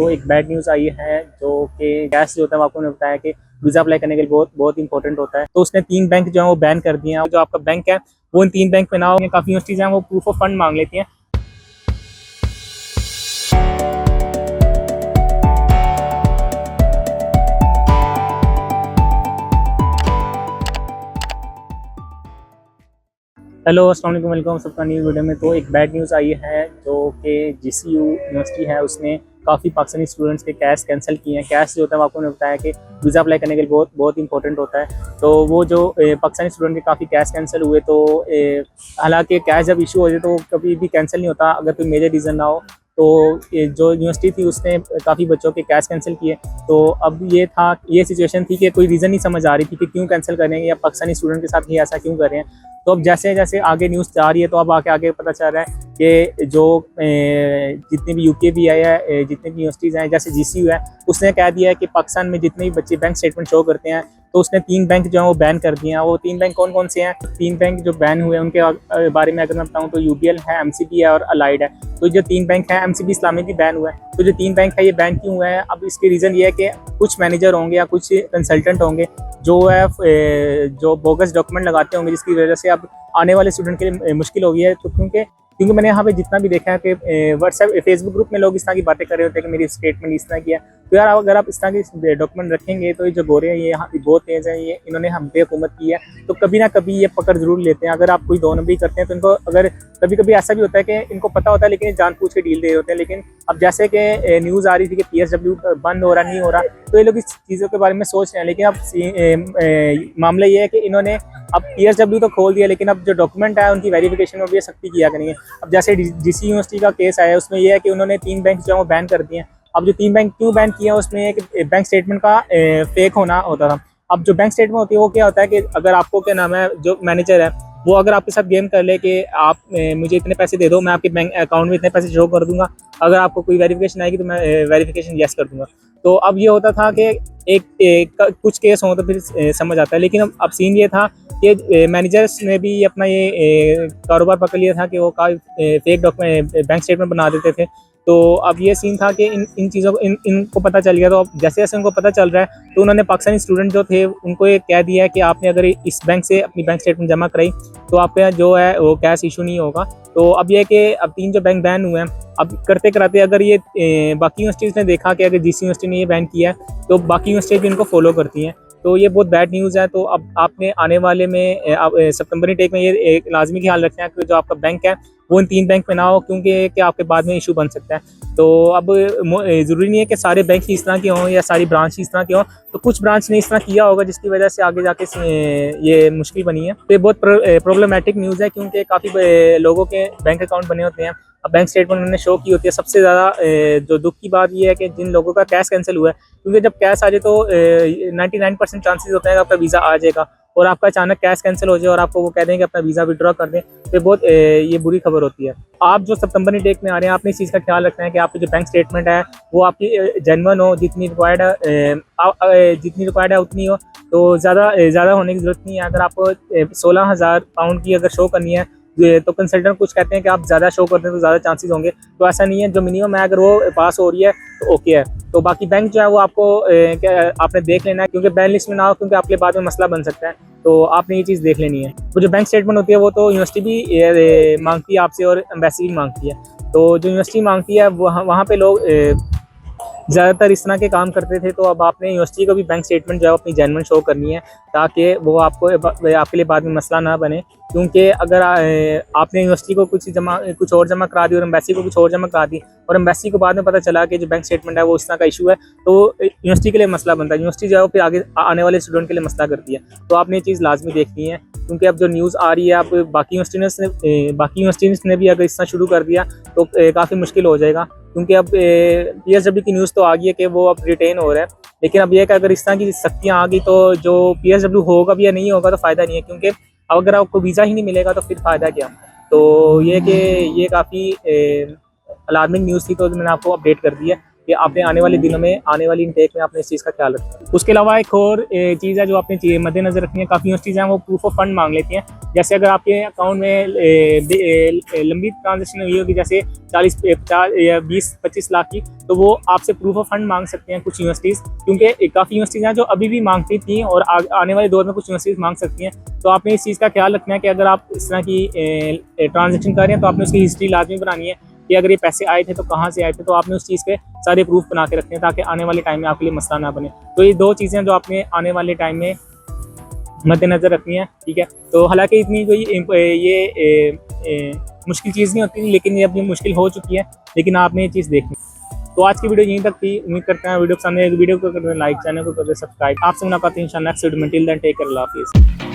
तो एक bad news आई है जो कि गैस जो होता है, आपको मैंने बताया कि वीज़ा अप्लाई करने के लिए बहुत बहुत इंपॉर्टेंट होता है। तो उसने 3 बैंक जो है वो बैन कर दिए हैं। जो आपका बैंक है वो इन 3 बैंक में ना हो। काफ़ी यूनिवर्सिटीज़ हैं वो प्रूफ ऑफ फंड मांग लेती हैं। हेलो, अस्सलाम वालेकुम, वेलकम सबका न्यू वीडियो में। तो एक बैड न्यूज़ आई है जो कि जीसीयू यूनिवर्सिटी है उसने काफ़ी पाकिस्तानी स्टूडेंट्स के कैश कैंसिल किए हैं। कैश जो होता है आपको मैंने बताया कि वीज़ा अप्लाई करने के लिए बहुत बहुत इंपॉर्टेंट होता है। तो वो जो पाकिस्तानी स्टूडेंट के काफ़ी कैश कैंसिल हुए। तो हालांकि कैश जब इशू हो जाए तो कभी भी कैंसिल नहीं होता अगर कोई मेजर रीज़न ना हो। तो जो यूनिवर्सिटी थी उसने काफ़ी बच्चों के कैश कैंसिल किए। तो अब ये सिचुएशन थी कि कोई रीज़न नहीं समझ आ रही थी कि क्यों कैंसिल कर रहे हैं या पाकिस्तानी स्टूडेंट के साथ ही ऐसा क्यों कर रहे हैं। तो अब जैसे जैसे आगे न्यूज़ जा रही है तो अब आगे पता चल रहा है कि जो जितने भी यूके भी है, जितने भी यूनिवर्सिटीज़ हैं, जैसे जीसीयू है, उसने कह दिया है कि पाकिस्तान में जितने भी बच्चे बैंक स्टेटमेंट शो करते हैं तो उसने 3 बैंक जो है वो बैन कर दिए हैं। वो 3 बैंक कौन कौन से हैं? 3 बैंक जो बैन हुए हैं उनके बारे में अगर मैं बताऊँ तो यूबीएल है, एमसीबी है और अलाइड है। तो जो 3 बैंक हैं, एमसीबी इस्लामिक भी बैन हुआ है। तो जो 3 बैंक है ये बैन क्यों हुआ है? अब इसके रीज़न ये है कि कुछ मैनेजर होंगे या कुछ कंसल्टेंट होंगे जो है जो बोगस डॉक्यूमेंट लगाते होंगे, जिसकी वजह से अब आने वाले स्टूडेंट के लिए मुश्किल हो गई है। तो क्योंकि मैंने यहाँ पे जितना भी देखा है कि व्हाट्सएप फेसबुक ग्रुप में लोग इस तरह की बातें कर रहे होते हैं कि मेरी स्टेटमेंट इस तरह किया। तो यार अगर आप इस तरह के डॉक्यूमेंट रखेंगे तो ये जो गोरे हैं ये यहाँ बहुत तेज़ हैं, ये इन्होंने हम पे हुकूमत की है तो कभी ना कभी ये पकड़ जरूर लेते हैं। अगर आप कोई 2 नंबरी करते हैं तो इनको अगर कभी कभी ऐसा भी होता है कि इनको पता होता है लेकिन जानबूझ के डील दे रहे होते हैं। लेकिन अब जैसे कि न्यूज़ आ रही थी कि पीएसडब्ल्यू बंद हो रहा नहीं हो रहा, तो ये लोग इस चीज़ों के बारे में सोच रहे हैं। लेकिन अब मामला ये है कि इन्होंने अब पीएसडब्ल्यू तो खोल दिया लेकिन अब जो डॉक्यूमेंट है उनकी वेरिफिकेशन में भी सख्ती किया करेंगे। अब जैसे जीसी यूनिवर्सिटी का केस आया उसमें यह है कि उन्होंने 3 बैंक जो है वो बैन कर दिए हैं। अब जो 3 बैंक क्यों बैन किए हैं उसमें एक बैंक स्टेटमेंट का फेक होना होता था। अब जो बैंक स्टेटमेंट होती है वो क्या होता है कि अगर आपको क्या नाम है जो मैनेजर है वो अगर आपके साथ गेम कर ले कि आप मुझे इतने पैसे दे दो, मैं आपके बैंक अकाउंट में इतने पैसे शो कर दूंगा, अगर आपको कोई वेरिफिकेशन आएगी तो मैं वेरिफिकेशन यस कर दूंगा। तो अब ये होता था कि कुछ केस हो तो फिर समझ आता है। लेकिन अब सीन ये था कि मैनेजर्स ने भी अपना ये कारोबार पकड़ लिया था कि वो फेक डॉक्यूमेंट बैंक स्टेटमेंट बना देते थे। तो अब ये सीन था कि इन चीज़ों को इनको पता चल गया। तो अब जैसे जैसे उनको पता चल रहा है तो उन्होंने पाकिस्तानी स्टूडेंट जो थे उनको ये कह दिया है कि आपने अगर इस बैंक से अपनी बैंक स्टेटमेंट जमा कराई तो आपका जो है वो कैश इशू नहीं होगा। तो अब ये कि अब 3 जो बैंक बैन हुए हैं, अब करते कराते अगर ये बाकी यूनिवर्सिटीज़ ने देखा कि अगर जीसी यूनिवर्सिटी ने ये बैन किया है तो बाकी यूनिवर्सिटीज़ भी इनको फॉलो करती हैं। तो ये बहुत बैड न्यूज़ है। तो अब आपने आने वाले में सितंबर टेक में ये एक लाजमी ख्याल रखना है कि जो आपका बैंक है वो इन 3 बैंक में ना हो, क्योंकि आपके बाद में इशू बन सकता है। तो अब ज़रूरी नहीं है कि सारे बैंक ही इस तरह के हों या सारी ब्रांच ही इस तरह के हों। तो कुछ ब्रांच ने इस तरह किया होगा जिसकी वजह से आगे जाके ये मुश्किल बनी है। तो ये बहुत प्रॉब्लमेटिक न्यूज़ है क्योंकि काफ़ी लोगों के बैंक अकाउंट बने होते हैं। अब बैंक स्टेटमेंट उन्होंने शो की होती है। सबसे ज़्यादा जो दुख की बात ये है कि जिन लोगों का कैश कैंसिल हुआ है, क्योंकि जब कैश आ जाए तो 99% चांसेस होते हैं कि आपका वीज़ा आ जाएगा और आपका अचानक कैश कैंसिल हो जाए और आपको वो कह दें कि अपना वीज़ा विड्रॉ कर दें, तो बहुत ये बुरी खबर होती है। आप जो सितंबर टेक में आ रहे हैं आपने इस चीज़ का ख्याल रखना है कि आपकी जो बैंक स्टेटमेंट है वो आपकी जेन्युइन हो, जितनी रिक्वायर्ड है उतनी हो। तो ज़्यादा होने की ज़रूरत नहीं है। अगर आपको 16,000 पाउंड की अगर शो करनी है तो कंसल्टेंट कुछ कहते हैं कि आप ज़्यादा शो करते हैं तो ज़्यादा चांसेस होंगे। तो ऐसा नहीं है, जो मिनिमम है अगर वो पास हो रही है तो ओके है। तो बाकी बैंक जो है वो आपको आपने देख लेना है, क्योंकि बैन लिस्ट में ना हो, क्योंकि आपके बाद में मसला बन सकता है। तो आपने ये चीज़ देख लेनी है। वो जो बैंक स्टेटमेंट होती है वो तो यूनिवर्सिटी भी मांगती है आपसे और एम्बेसी भी मांगती है। तो जो यूनिवर्सिटी मांगती है वहाँ पे लोग ज़्यादातर इस तरह के काम करते थे। तो अब आपने यूनिवर्सिटी को भी बैंक स्टेटमेंट जो है अपनी जेन्युइन शो करनी है ताकि वो आपके लिए बाद में मसला ना बने। क्योंकि अगर आपने यूनिवर्सिटी को कुछ और जमा करा दी और एम्बेसी को कुछ और जमा करा दी और एम्बेसी को बाद में पता चला कि जो बैंक स्टेटमेंट है वो इस तरह का इशू है तो यूनिवर्सिटी के लिए मसला बनता है। यूनिवर्सिटी जो है वो फिर आगे आने वाले स्टूडेंट के लिए मसला करती है। तो आपने ये चीज़ लाजमी देखनी है, क्योंकि अब जो न्यूज़ आ रही है अब बाकी यूनिवर्सिटीज़ ने भी अगर इस तरह शुरू कर दिया तो काफ़ी मुश्किल हो जाएगा। क्योंकि अब पीएसडब्ल्यू की न्यूज़ तो आ गई है कि वो अब रिटेन हो रहा है। लेकिन अब यह कि अगर इस तरह की सख्तियाँ आ गई तो जो पीएसडब्ल्यू होगा भी या नहीं होगा तो फ़ायदा नहीं है, क्योंकि अगर आपको वीज़ा ही नहीं मिलेगा तो फिर फ़ायदा क्या। तो ये कि ये काफ़ी अलार्मिंग न्यूज़ थी तो मैंने आपको अपडेट कर दी है। कि आपने आने वाले दिनों में, आने वाली इनटेक में आपने इस चीज़ का ख्याल रखना है। उसके अलावा एक और चीज़ है जो आपने मद्देनजर रखनी है, काफ़ी चीज़ें हैं वो प्रूफ ऑफ फंड मांग लेती हैं। जैसे अगर आपके अकाउंट में लंबी ट्रांजेक्शन हुई होगी, जैसे 40, 50 या 20-25 लाख की, तो वो आपसे प्रूफ ऑफ फंड मांग सकते हैं कुछ यूनिवर्सिटीज़, क्योंकि काफ़ी यूनिवर्सिटीज़ हैं जो अभी भी मांगती थी और आने वाले दौर में कुछ यूनिवर्सिटीज़ मांग सकती हैं। तो आपने इस चीज़ का ख्याल रखना है कि अगर आप इस तरह की ट्रांजेक्शन कर रहे हैं तो आपने उसकी हिस्ट्री लाजमी बनानी है कि अगर ये पैसे आए थे तो कहाँ से आए थे, तो आपने उस चीज़ के सारे प्रूफ बना के रखने हैं ताकि आने वाले टाइम में आपके लिए मसला ना बने। तो ये 2 चीज़ें जो आपने आने वाले टाइम में मद्देनज़र रखनी है, ठीक है। तो हालांकि इतनी कोई ये मुश्किल चीज़ नहीं होती, लेकिन ये अपनी मुश्किल हो चुकी है, लेकिन आपने ये चीज़ देखनी। तो आज की वीडियो यहीं तक थी। उम्मीद करते हैं वीडियो पसंद है, वीडियो को कर दें लाइक, चैनल को कर दें सब्सक्राइब। आपसे मुलाकात है इंशाल्लाह नेक्स्ट वीडियो में। टिल देन टेक केयर, अल्लाह हाफिज़।